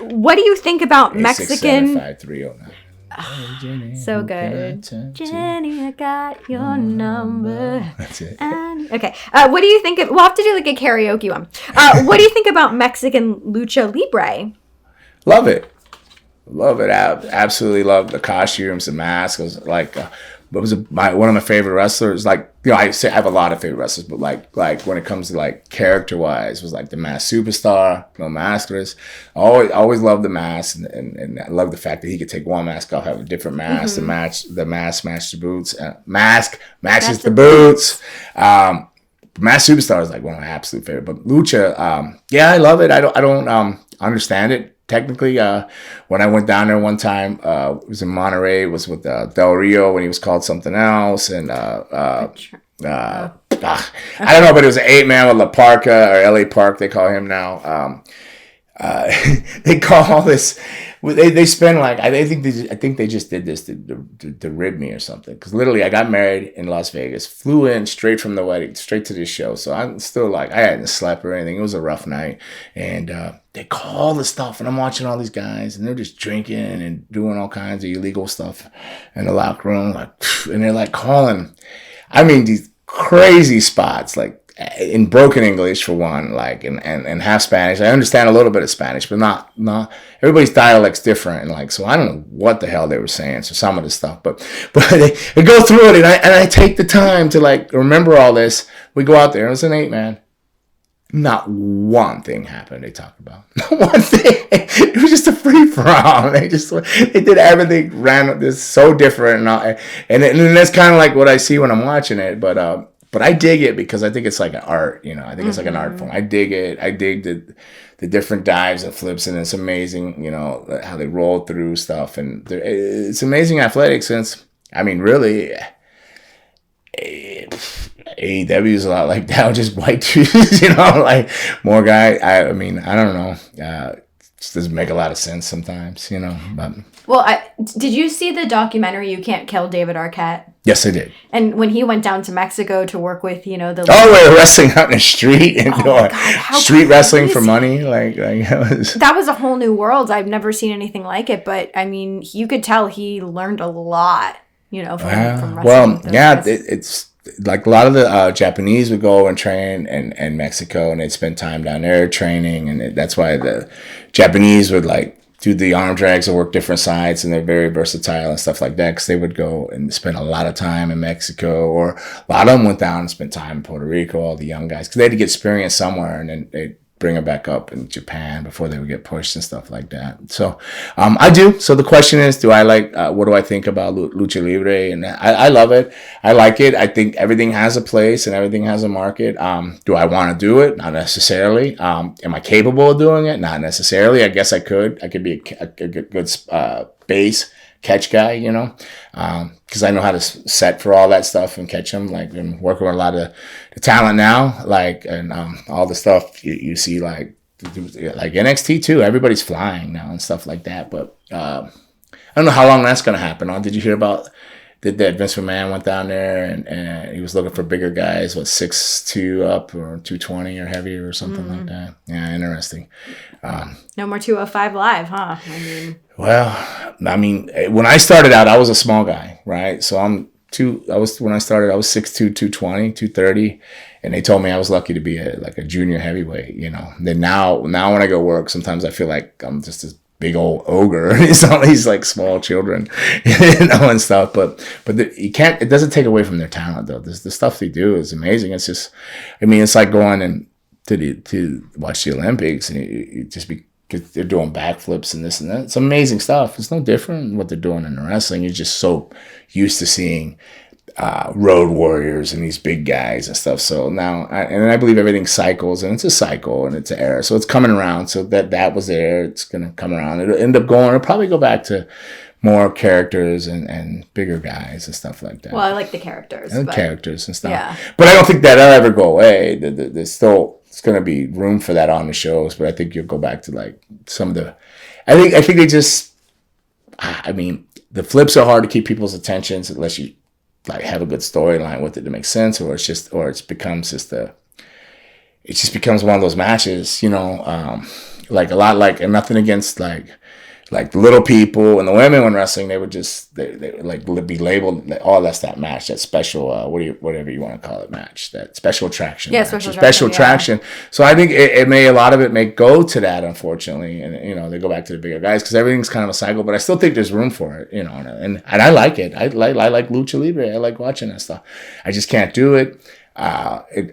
What do you think about Mexican? 867-5309. Oh, Jenny, so good. Jenny, I got your number. That's it. Okay. What do you think we'll have to do like a karaoke one. What do you think about Mexican lucha libre? Love it. Love it. Absolutely love the costumes, the masks. It was like, one of my favorite wrestlers. Like, I say I have a lot of favorite wrestlers, but like when it comes to like character wise, was like the Masked Superstar, Maskless. Always loved the mask, and I love the fact that he could take one mask off, have a different mask, the mask match the boots, mask matches the boots. Masked Superstar is like one of my absolute favorite. But Lucha, I love it. I don't understand it. Technically, when I went down there one time, it was in Monterey. It was with Del Rio when he was called something else, and I don't know, but it was an 8-man with La Parca or LA Park. They call him now. They call all this. They spend like I think they just did this to rib me or something, because literally I got married in Las Vegas, flew in straight from the wedding straight to this show, so I'm still like I hadn't slept or anything. It was a rough night, and they call all this stuff, and I'm watching all these guys, and they're just drinking and doing all kinds of illegal stuff in the locker room, and they're like calling, I mean, these crazy spots, like in broken English for one, like and half Spanish. I understand a little bit of Spanish, but not everybody's dialect's different, and like so I don't know what the hell they were saying. So some of the stuff, but they go through it, and I take the time to like remember all this. We go out there. It was an 8-man. Not one thing happened they talked about. Not one thing. It was just a free for all. They did everything random. This so different, and that's kind of like what I see when I'm watching it, But I dig it because I think it's like an art, I think it's like an art form. I dig it. I dig the different dives and flips, and it's amazing, how they roll through stuff. And it's amazing athletics since, I mean, really, AEW is a lot like that, just white dudes, like more guy. I mean, I don't know. It just doesn't make a lot of sense sometimes, but. Well, did you see the documentary You Can't Kill David Arquette? Yes, I did. And when he went down to Mexico to work with, the... Oh, we're wrestling out in the street and doing street wrestling for money. That was a whole new world. I've never seen anything like it. But, I mean, you could tell he learned a lot, from wrestling. Well, yeah, it's like a lot of the Japanese would go and train in Mexico, and they'd spend time down there training. And that's why the Japanese would, do the arm drags and work different sides, and they're very versatile and stuff like that, because they would go and spend a lot of time in Mexico, or a lot of them went down and spent time in Puerto Rico, all the young guys, because they had to get experience somewhere, and then they'd bring them back up in Japan before they would get pushed and stuff like that. So I do. So the question is, do I like, what do I think about Lucha Libre? And I love it. I like it. I think everything has a place and everything has a market. Do I want to do it? Not necessarily. Am I capable of doing it? Not necessarily. I guess I could. I could be a good base catch guy, because I know how to set for all that stuff and catch them. Like, I'm working with a lot of the talent now, and all the stuff you see, like NXT too. Everybody's flying now and stuff like that. But I don't know how long that's going to happen. Did you hear about that Vince McMahon went down there and he was looking for bigger guys, 6'2" up or 220 or heavier or something like that? Yeah, interesting. No more 205 live, huh? Well, when I started out, I was a small guy, right? So when I started, I was 6'2", 220, 230, and they told me I was lucky to be a junior heavyweight, Then now when I go work, sometimes I feel like I'm just this big old ogre, and it's all these small children, and stuff. But you can't. It doesn't take away from their talent, though. The stuff they do is amazing. It's just, it's like going and to watch the Olympics, and you just because they're doing backflips and this and that. It's amazing stuff. It's no different than what they're doing in wrestling. You're just so used to seeing road warriors and these big guys and stuff. So now, I believe everything cycles, and it's a cycle and it's an era. So it's coming around. So that was there. It's going to come around. It'll probably go back to more characters and bigger guys and stuff like that. Well, I like the characters. Characters and stuff. Yeah. But I don't think that'll ever go away. There's still, it's going to be room for that on the shows, but I think you'll go back to some of the, I think they just, the flips are hard to keep people's attentions unless you have a good storyline with it to make sense, or it becomes one of those matches, like a lot, like, and nothing against like the little people and the women when wrestling, they would just they would like be labeled, oh, that's that match, that special whatever you want to call it, match, that special attraction, yeah, match, special attraction. So I think it may, a lot of it may go to that, unfortunately, and you know, they go back to the bigger guys because everything's kind of a cycle. But I still think there's room for it, you know, and I like it. I like Lucha Libre. I like watching that stuff. I just can't do it.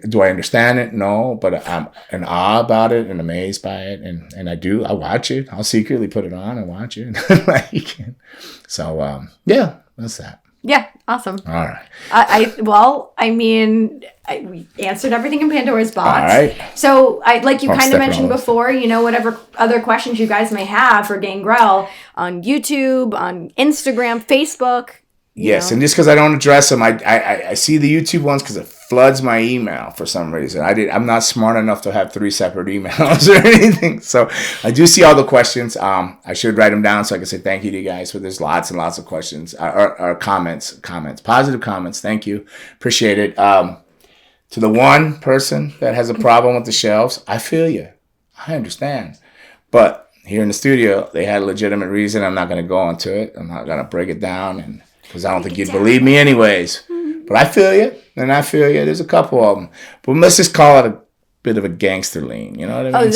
Do I understand it? No, but I'm in awe about it and amazed by it, and I watch it. I'll secretly put it on and watch it. So yeah, that's that. Yeah, awesome. All right. We answered everything in Pandora's box. All right. So like you kind of mentioned before, you know, whatever other questions you guys may have for Gangrel on YouTube, on Instagram, Facebook. Yes, and just because I don't address them, I see the YouTube ones because it floods my email for some reason. I'm not smart enough to have 3 separate emails or anything. So I do see all the questions. I should write them down so I can say thank you to you guys. But there's lots and lots of questions or comments, positive comments. Thank you, appreciate it. To the one person that has a problem with the shelves, I feel you. I understand, but here in the studio, they had a legitimate reason. I'm not going to go into it. I'm not going to break it down because I don't think you'd believe me anyways. But I feel you, and I feel you. There's a couple of them. But let's just call it a bit of a gangster lean. You know what I mean?